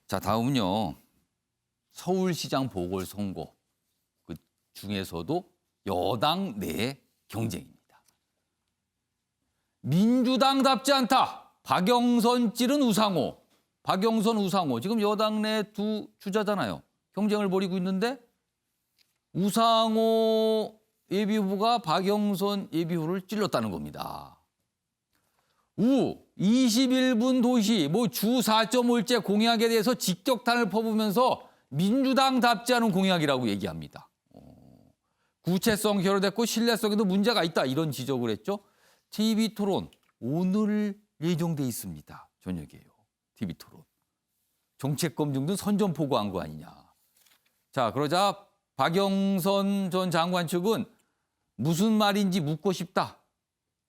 자, 다음은요. 서울시장 보궐선거 그 중에서도 여당 내 경쟁입니다. 민주당답지 않다. 박영선 찌른 우상호. 박영선, 우상호. 지금 여당 내 두 주자잖아요. 경쟁을 벌이고 있는데 우상호 예비후보가 박영선 예비후보를 찔렀다는 겁니다. 21분 도시 주 4.5일째 공약에 대해서 직격탄을 퍼부으면서 민주당답지 않은 공약이라고 얘기합니다. 구체성 결여됐고 신뢰성에도 문제가 있다 이런 지적을 했죠. TV토론 오늘 예정돼 있습니다. 저녁에요. TV토론. 정책검증 등 선전포고한 거 아니냐. 자, 그러자 박영선 전 장관 측은 무슨 말인지 묻고 싶다.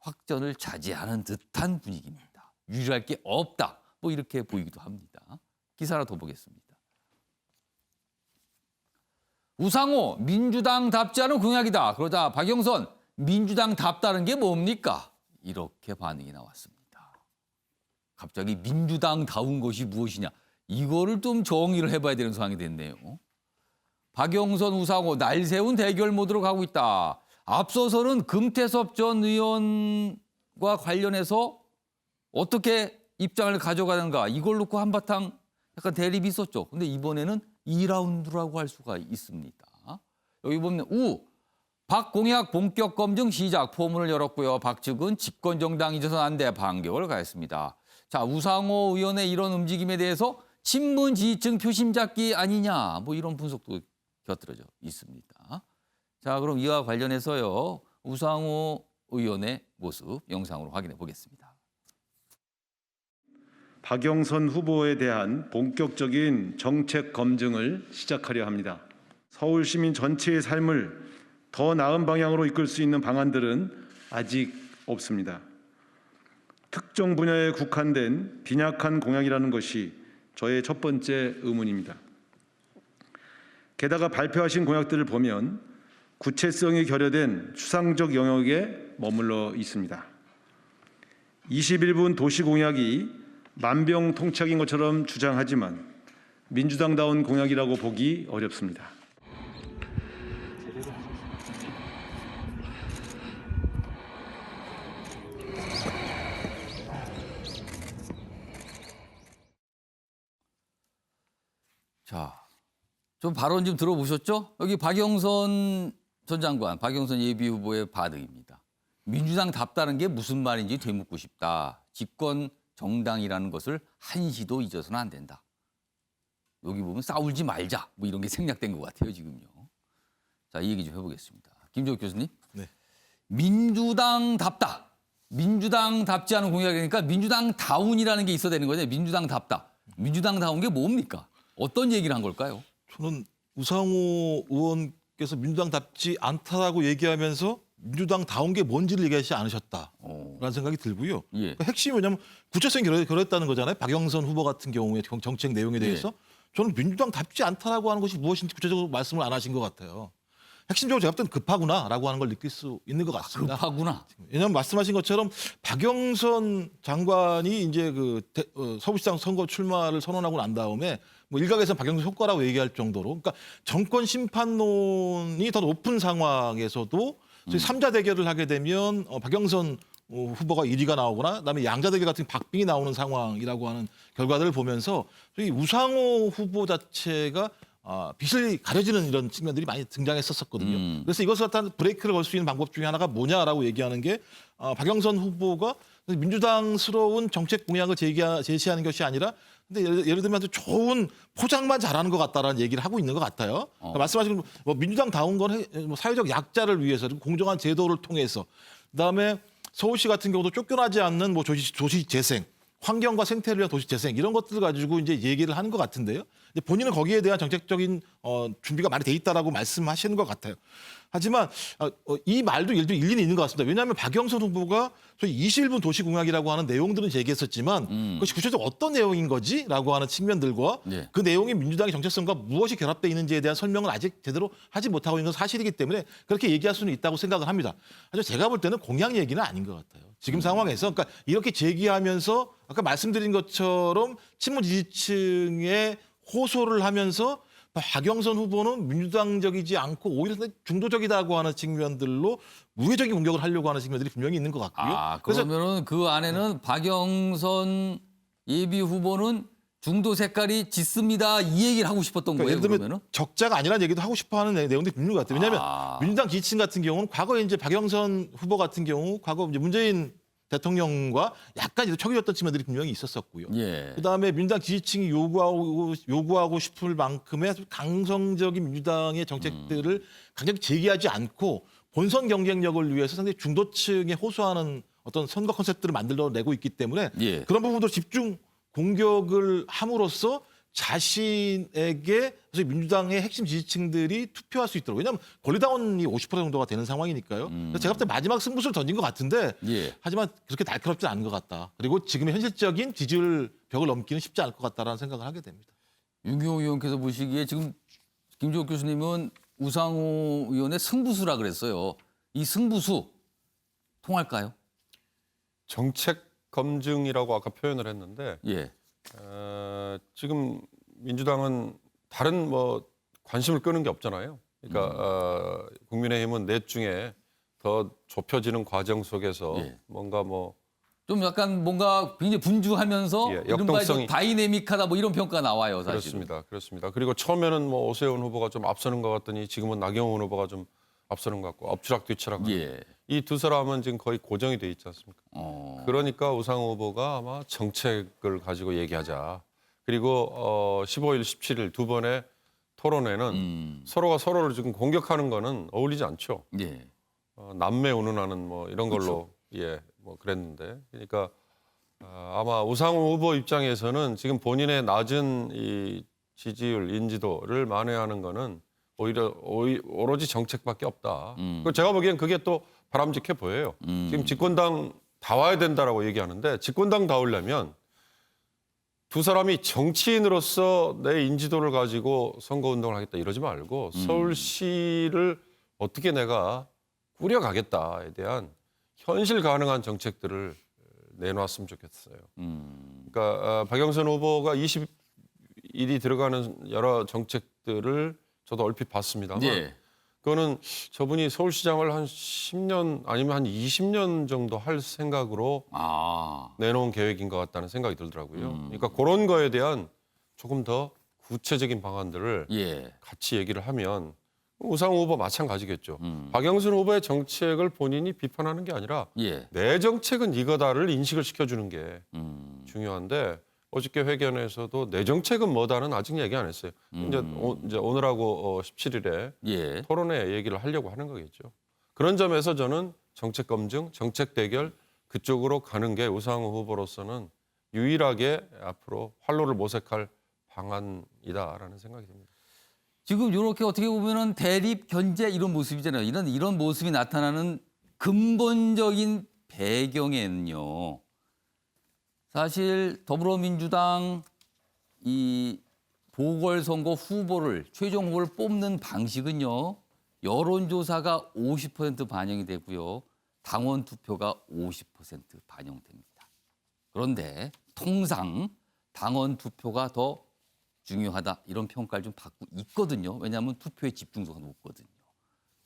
확전을 자제하는 듯한 분위기입니다. 유리할 게 없다. 이렇게 보이기도 합니다. 기사 하나 더 보겠습니다. 우상호 민주당답지 않은 공약이다. 그러자 박영선 민주당답다는 게 뭡니까? 이렇게 반응이 나왔습니다. 갑자기 민주당다운 것이 무엇이냐. 이거를 좀 정의를 해봐야 되는 상황이 됐네요. 박영선, 우상호 날 세운 대결 모드로 가고 있다. 앞서서는 금태섭 전 의원과 관련해서 어떻게 입장을 가져가는가 이걸 놓고 한바탕 약간 대립이 있었죠. 근데 이번에는 2라운드라고 할 수가 있습니다. 여기 보면 박 공약 본격 검증 시작 포문을 열었고요. 박 측은 집권 정당 잊어서는 안 돼 반격을 가했습니다. 자, 우상호 의원의 이런 움직임에 대해서 친문 지지층 표심 잡기 아니냐 이런 분석도 곁들여져 있습니다. 자, 그럼 이와 관련해서요. 우상호 의원의 모습 영상으로 확인해 보겠습니다. 박영선 후보에 대한 본격적인 정책 검증을 시작하려 합니다. 서울 시민 전체의 삶을 더 나은 방향으로 이끌 수 있는 방안들은 아직 없습니다. 특정 분야에 국한된 빈약한 공약이라는 것이 저의 첫 번째 의문입니다. 게다가 발표하신 공약들을 보면 구체성이 결여된 추상적 영역에 머물러 있습니다. 21분 도시 공약이 만병통치약인 것처럼 주장하지만 민주당다운 공약이라고 보기 어렵습니다. 자, 좀 발언 좀 들어보셨죠? 여기 박영선 전 장관, 박영선 예비후보의 반응입니다. 민주당답다는 게 무슨 말인지 되묻고 싶다. 집권 정당이라는 것을 한시도 잊어서는 안 된다. 여기 보면 싸울지 말자 이런 게 생략된 것 같아요 지금요. 자, 이 얘기 좀 해보겠습니다. 김종욱 교수님. 네. 민주당답다. 민주당답지 않은 공약이니까 민주당다운이라는 게 있어야 되는 거죠. 민주당답다. 민주당다운 게 뭡니까? 어떤 얘기를 한 걸까요? 저는 우상호 의원께서 민주당답지 않다라고 얘기하면서 민주당다운 게 뭔지를 얘기하지 않으셨다라는 생각이 들고요. 예. 그러니까 핵심이 뭐냐면 구체성이 결여했다는 거잖아요. 박영선 후보 같은 경우에 정책 내용에 대해서 저는 민주당답지 않다라고 하는 것이 무엇인지 구체적으로 말씀을 안 하신 것 같아요. 핵심적으로 제가 볼 때는 급하구나라고 하는 걸 느낄 수 있는 것 같습니다. 급하구나. 왜냐하면 말씀하신 것처럼 박영선 장관이 이제 서울시장 선거 출마를 선언하고 난 다음에 일각에서는 박영선 효과라고 얘기할 정도로 그러니까 정권 심판론이 더 높은 상황에서도 저희 3자 대결을 하게 되면 박영선 후보가 1위가 나오거나 그다음에 양자 대결 같은 박빙이 나오는 상황이라고 하는 결과들을 보면서 저희 우상호 후보 자체가 빛을 가려지는 이런 측면들이 많이 등장했었거든요. 그래서 이것을 갖다 브레이크를 걸 수 있는 방법 중에 하나가 뭐냐라고 얘기하는 게 박영선 후보가 민주당스러운 정책 공약을 제시하는 것이 아니라 근데 예를 들면 아주 좋은 포장만 잘하는 것 같다라는 얘기를 하고 있는 것 같아요. 그러니까 말씀하신 민주당다운 건 사회적 약자를 위해서 공정한 제도를 통해서 그다음에 서울시 같은 경우도 쫓겨나지 않는 도시 재생, 환경과 생태를 위한 도시 재생 이런 것들을 가지고 이제 얘기를 하는 것 같은데요. 본인은 거기에 대한 정책적인 준비가 많이 돼 있다라고 말씀하시는 것 같아요. 하지만 이 말도 일리는 있는 것 같습니다. 왜냐하면 박영선 후보가 저희 21분 도시공약이라고 하는 내용들은 제기했었지만 그것이 구체적으로 어떤 내용인 거지라고 하는 측면들과 그 내용이 민주당의 정체성과 무엇이 결합되어 있는지에 대한 설명을 아직 제대로 하지 못하고 있는 건 사실이기 때문에 그렇게 얘기할 수는 있다고 생각을 합니다. 하지만 제가 볼 때는 공약 얘기는 아닌 것 같아요. 지금 상황에서 그러니까 이렇게 제기하면서 아까 말씀드린 것처럼 친문 지지층의 호소를 하면서 박영선 후보는 민주당적이지 않고 오히려 중도적이다고 하는 측면들로 우회적인 공격을 하려고 하는 측면들이 분명히 있는 것 같고요. 아, 그러면은 그 안에는 박영선 예비 후보는 중도 색깔이 짙습니다. 이 얘기를 하고 싶었던 그러니까 거예요, 예를 들면 그러면은? 적자가 아니라는 얘기도 하고 싶어하는 내용들이 있는 것 같아요. 왜냐하면 아. 민주당 지지층 같은 경우는 과거에 이제 박영선 후보 같은 경우 과거 이제 문재인 대통령과 약간 이제 척이었던 측면들이 분명히 있었었고요. 예. 그다음에 민주당 지지층이 요구하고 싶을 만큼의 강성적인 민주당의 정책들을 강력히 제기하지 않고 본선 경쟁력을 위해서 상당히 중도층에 호소하는 어떤 선거 컨셉들을 만들어내고 있기 때문에 예. 그런 부분도 집중 공격을 함으로써 자신에게 그래서 민주당의 핵심 지지층들이 투표할 수 있도록. 왜냐하면 권리당원이 50% 정도가 되는 상황이니까요. 그래서 제가 볼 때 마지막 승부수를 던진 것 같은데 예. 하지만 그렇게 날카롭지 않은 것 같다. 그리고 지금의 현실적인 지지율 벽을 넘기는 쉽지 않을 것 같다라는 생각을 하게 됩니다. 윤경호 의원께서 보시기에 지금 김종욱 교수님은 우상호 의원의 승부수라 그랬어요. 이 승부수 통할까요? 정책 검증이라고 아까 표현을 했는데 예. 지금 민주당은 다른 뭐 관심을 끄는 게 없잖아요. 그러니까 국민의힘은 넷 중에 더 좁혀지는 과정 속에서 예. 뭔가 뭐 좀 약간 뭔가 굉장히 분주하면서 예, 이른바 역동성이- 다이내믹하다 뭐 이런 평가 나와요, 사실. 그렇습니다. 그렇습니다. 그리고 처음에는 뭐 오세훈 후보가 좀 앞서는 것 같더니 지금은 나경원 후보가 좀 앞서는 것 같고 엎치락뒤치락. 예. 이 두 사람은 지금 거의 고정이 돼 있지 않습니까? 그러니까 우상호 후보가 아마 정책을 가지고 얘기하자. 그리고 15일, 17일 두 번의 토론회는 서로가 서로를 지금 공격하는 거는 어울리지 않죠. 예. 남매 운운하는 뭐 이런 걸로 예, 뭐 그랬는데 그러니까 아마 우상호 후보 입장에서는 지금 본인의 낮은 이 지지율, 인지도를 만회하는 거는 오히려 오로지 정책밖에 없다. 그 제가 보기엔 그게 또 바람직해 보여요. 지금 집권당 다 와야 된다라고 얘기하는데 집권당 다 오려면 두 사람이 정치인으로서 내 인지도를 가지고 선거운동을 하겠다 이러지 말고 서울시를 어떻게 내가 꾸려가겠다에 대한 현실 가능한 정책들을 내놓았으면 좋겠어요. 그러니까 박영선 후보가 20일이 들어가는 여러 정책들을 저도 얼핏 봤습니다만 예. 그거는 저분이 서울시장을 한 10년 아니면 한 20년 정도 할 생각으로 아. 내놓은 계획인 것 같다는 생각이 들더라고요. 그러니까 그런 거에 대한 조금 더 구체적인 방안들을 예. 같이 얘기를 하면 우상호 후보 마찬가지겠죠. 박영선 후보의 정책을 본인이 비판하는 게 아니라 예. 내 정책은 이거다를 인식을 시켜주는 게 중요한데 어저께 회견에서도 내 정책은 뭐다는 아직 얘기 안 했어요. 이제 오늘하고 17일에 예. 토론회 얘기를 하려고 하는 거겠죠. 그런 점에서 저는 정책 검증, 정책 대결 그쪽으로 가는 게 우상호 후보로서는 유일하게 앞으로 활로를 모색할 방안이다라는 생각이 듭니다. 지금 이렇게 어떻게 보면은 대립 견제 이런 모습이잖아요. 이런 모습이 나타나는 근본적인 배경에는요. 사실 더불어민주당 이 보궐선거 후보를 최종 후보를 뽑는 방식은요. 여론조사가 50% 반영이 되고요. 당원 투표가 50% 반영됩니다. 그런데 통상 당원 투표가 더 중요하다 이런 평가를 좀 받고 있거든요. 왜냐하면 투표의 집중도가 높거든요.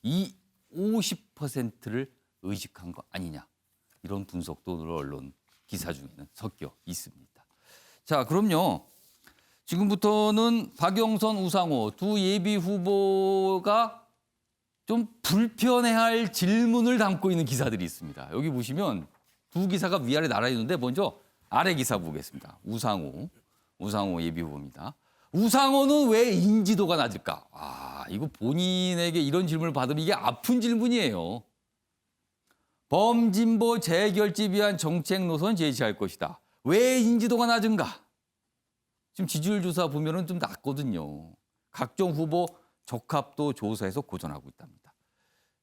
이 50%를 의식한 거 아니냐 이런 분석도 오늘 언론 기사 중에는 섞여 있습니다. 자, 그럼요. 지금부터는 박영선, 우상호 두 예비 후보가 좀 불편해할 질문을 담고 있는 기사들이 있습니다. 여기 보시면 두 기사가 위아래 나란히 있는데 먼저 아래 기사 보겠습니다. 우상호 예비 후보입니다. 우상호는 왜 인지도가 낮을까? 아, 이거 본인에게 이런 질문을 받으면 이게 아픈 질문이에요. 범진보 재결집 위한 정책 노선 제시할 것이다. 왜 인지도가 낮은가? 지금 지지율 조사 보면은 좀 낮거든요. 각종 후보 적합도 조사에서 고전하고 있답니다.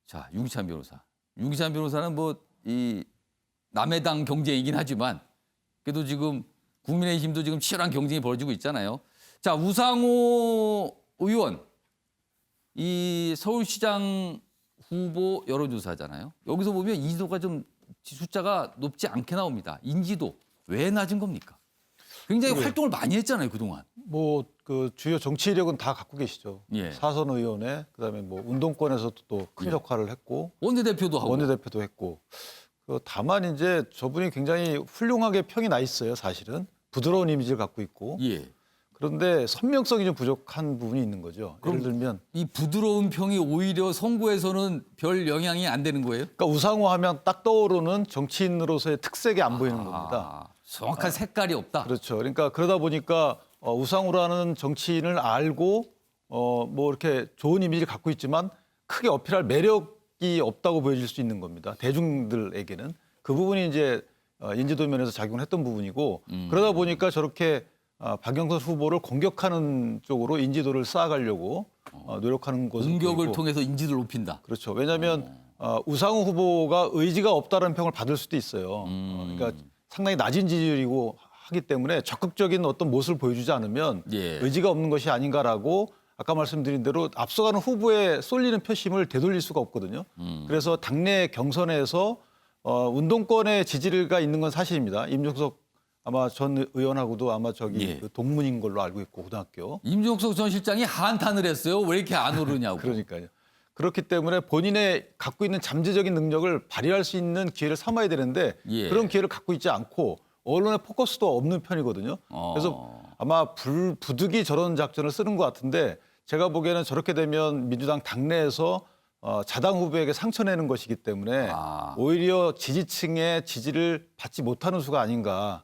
자, 윤기찬 변호사. 윤기찬 변호사는 뭐 이 남의 당 경쟁이긴 하지만 그래도 지금 국민의힘도 지금 치열한 경쟁이 벌어지고 있잖아요. 자, 우상호 의원, 이 서울시장 후보 여론조사잖아요. 여기서 보면 인지도가 좀 숫자가 높지 않게 나옵니다. 인지도 왜 낮은 겁니까? 굉장히 활동을 많이 했잖아요, 그동안. 뭐 그 주요 정치 이력은 다 갖고 계시죠. 예. 사선 의원에 그다음에 뭐 운동권에서도 또 큰 예. 역할을 했고 원내대표도 하고. 원내대표도 했고. 다만 이제 저분이 굉장히 훌륭하게 평이 나 있어요. 사실은 부드러운 이미지를 갖고 있고. 예. 그런데 선명성이 좀 부족한 부분이 있는 거죠. 예를 들면 이 부드러운 평이 오히려 선거에서는 별 영향이 안 되는 거예요? 그러니까 우상호 하면 딱 떠오르는 정치인으로서의 특색이 안 보이는 겁니다. 정확한 색깔이 없다. 그렇죠. 그러니까 그러다 보니까 우상호라는 정치인을 알고 뭐 이렇게 좋은 이미지를 갖고 있지만 크게 어필할 매력이 없다고 보여질 수 있는 겁니다. 대중들에게는 그 부분이 이제 인지도 면에서 작용을 했던 부분이고 그러다 보니까 저렇게 박영선 후보를 공격하는 쪽으로 인지도를 쌓아가려고 노력하는 것을 공격을 보이고. 통해서 인지도를 높인다. 그렇죠. 왜냐하면 우상호 후보가 의지가 없다는 평을 받을 수도 있어요. 그러니까 상당히 낮은 지지율이고 하기 때문에 적극적인 어떤 모습을 보여주지 않으면 예. 의지가 없는 것이 아닌가라고 아까 말씀드린 대로 앞서가는 후보에 쏠리는 표심을 되돌릴 수가 없거든요. 그래서 당내 경선에서 운동권의 지지가 있는 건 사실입니다. 임종석 아마 전 의원하고도 아마 저기 예. 그 동문인 걸로 알고 있고 고등학교. 임종석 전 실장이 한탄을 했어요. 왜 이렇게 안 오르냐고. 그러니까요. 그렇기 때문에 본인의 갖고 있는 잠재적인 능력을 발휘할 수 있는 기회를 삼아야 되는데 예. 그런 기회를 갖고 있지 않고 언론의 포커스도 없는 편이거든요. 그래서 아마 부득이 저런 작전을 쓰는 것 같은데 제가 보기에는 저렇게 되면 민주당 당내에서 자당 후보에게 상처내는 것이기 때문에 오히려 지지층의 지지를 받지 못하는 수가 아닌가.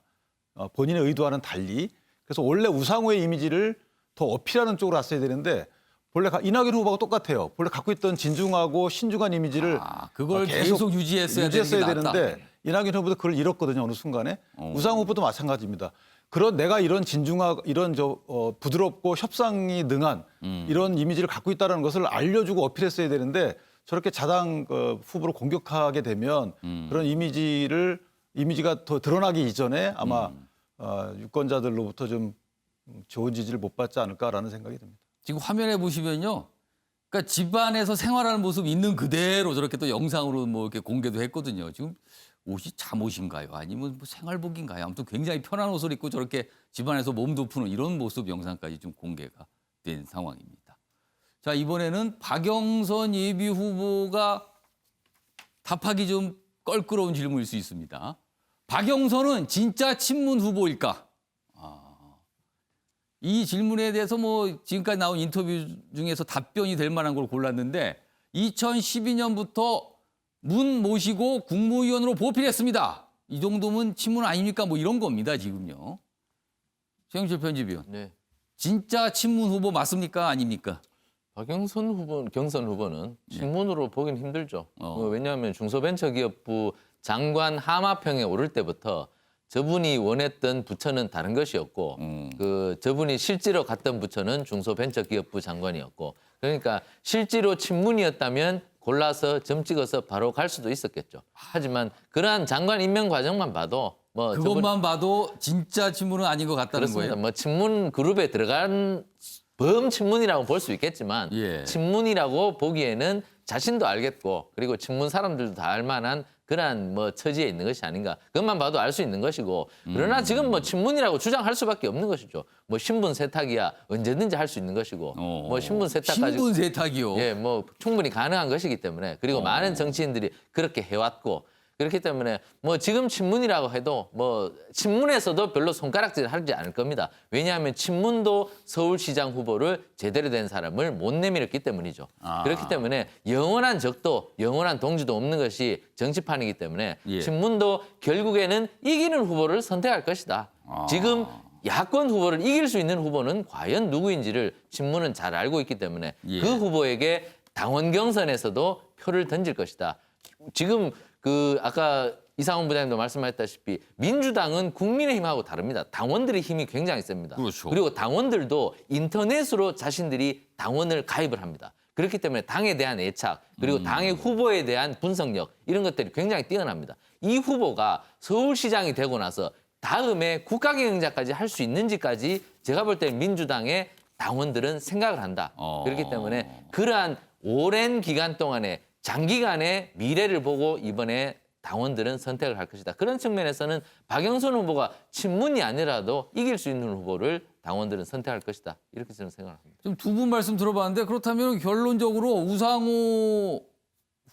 본인의 의도와는 달리. 그래서 원래 우상호의 이미지를 더 어필하는 쪽으로 갔어야 되는데 본래 이낙연 후보가 똑같아요. 본래 갖고 있던 진중하고 신중한 이미지를 그걸 계속 유지했어야 되는 게 낫다. 되는데 이낙연 후보도 그걸 잃었거든요. 어느 순간에. 우상호 후보도 마찬가지입니다. 내가 이런 진중하고 이런 부드럽고 협상이 능한 이런 이미지를 갖고 있다는 것을 알려주고 어필했어야 되는데 저렇게 자당 후보를 공격하게 되면 그런 이미지가 더 드러나기 이전에 아마 유권자들로부터 좀 좋은 지지를 못 받지 않을까라는 생각이 듭니다. 지금 화면에 보시면요. 그러니까 집안에서 생활하는 모습 있는 그대로 저렇게 또 영상으로 뭐 이렇게 공개도 했거든요. 지금 옷이 잠옷인가요? 아니면 뭐 생활복인가요? 아무튼 굉장히 편한 옷을 입고 저렇게 집안에서 몸도 푸는 이런 모습 영상까지 좀 공개가 된 상황입니다. 자, 이번에는 박영선 예비 후보가 답하기 좀 껄끄러운 질문일 수 있습니다. 박영선은 진짜 친문 후보일까? 이 질문에 대해서 뭐 지금까지 나온 인터뷰 중에서 답변이 될 만한 걸 골랐는데 2012년부터 문 모시고 국무위원으로 보필했습니다. 이 정도면 친문 아닙니까? 뭐 이런 겁니다, 지금요. 최영철 편집위원. 네. 진짜 친문 후보 맞습니까? 아닙니까? 경선 후보는 친문으로 보긴 힘들죠. 어. 왜냐하면 중소벤처기업부 장관 하마평에 오를 때부터 저분이 원했던 부처는 다른 것이었고 저분이 실제로 갔던 부처는 중소벤처기업부 장관이었고 그러니까 실제로 친문이었다면 골라서 점 찍어서 바로 갈 수도 있었겠죠. 하지만 그러한 장관 임명 과정만 봐도 그것만 봐도 진짜 친문은 아닌 것 같다는 그렇습니다. 거예요. 친문 그룹에 들어간 범친문이라고 볼 수 있겠지만 예. 친문이라고 보기에는 자신도 알겠고 그리고 친문 사람들도 다 알만한 그러한 처지에 있는 것이 아닌가. 그것만 봐도 알 수 있는 것이고 그러나 지금 친문이라고 주장할 수밖에 없는 것이죠. 신분 세탁이야 언제든지 할 수 있는 것이고 신분 세탁까지 신분 세탁이요. 예, 충분히 가능한 것이기 때문에 그리고 많은 정치인들이 그렇게 해왔고 그렇기 때문에 지금 친문이라고 해도 친문에서도 별로 손가락질 하지 않을 겁니다. 왜냐하면 친문도 서울시장 후보를 제대로 된 사람을 못 내밀었기 때문이죠. 그렇기 때문에 영원한 적도 영원한 동지도 없는 것이 정치판이기 때문에 예. 친문도 결국에는 이기는 후보를 선택할 것이다. 지금 야권 후보를 이길 수 있는 후보는 과연 누구인지를 친문은 잘 알고 있기 때문에 예. 그 후보에게 당원 경선에서도 표를 던질 것이다. 지금 아까 이상훈 부장님도 말씀하셨다시피 민주당은 국민의힘하고 다릅니다. 당원들의 힘이 굉장히 셉니다. 그렇죠. 그리고 당원들도 인터넷으로 자신들이 당원을 가입을 합니다. 그렇기 때문에 당에 대한 애착 그리고 당의 후보에 대한 분석력 이런 것들이 굉장히 뛰어납니다. 이 후보가 서울시장이 되고 나서 다음에 국가경영자까지 할 수 있는지까지 제가 볼 때 민주당의 당원들은 생각을 한다. 그렇기 때문에 그러한 오랜 기간 동안에 장기간의 미래를 보고 이번에 당원들은 선택을 할 것이다. 그런 측면에서는 박영선 후보가 친문이 아니라도 이길 수 있는 후보를 당원들은 선택할 것이다. 이렇게 저는 생각합니다. 좀 두 분 말씀 들어봤는데 그렇다면 결론적으로 우상호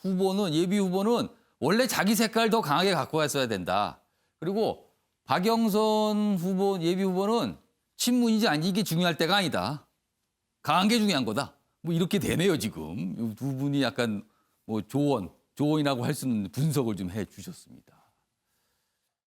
후보는 예비 후보는 원래 자기 색깔 더 강하게 갖고 왔어야 된다. 그리고 박영선 후보 예비 후보는 친문이지 아니 이게 중요할 때가 아니다. 강한 게 중요한 거다. 뭐 이렇게 되네요 지금. 두 분이 약간 뭐 조언이라고 할 수 있는 분석을 좀 해주셨습니다.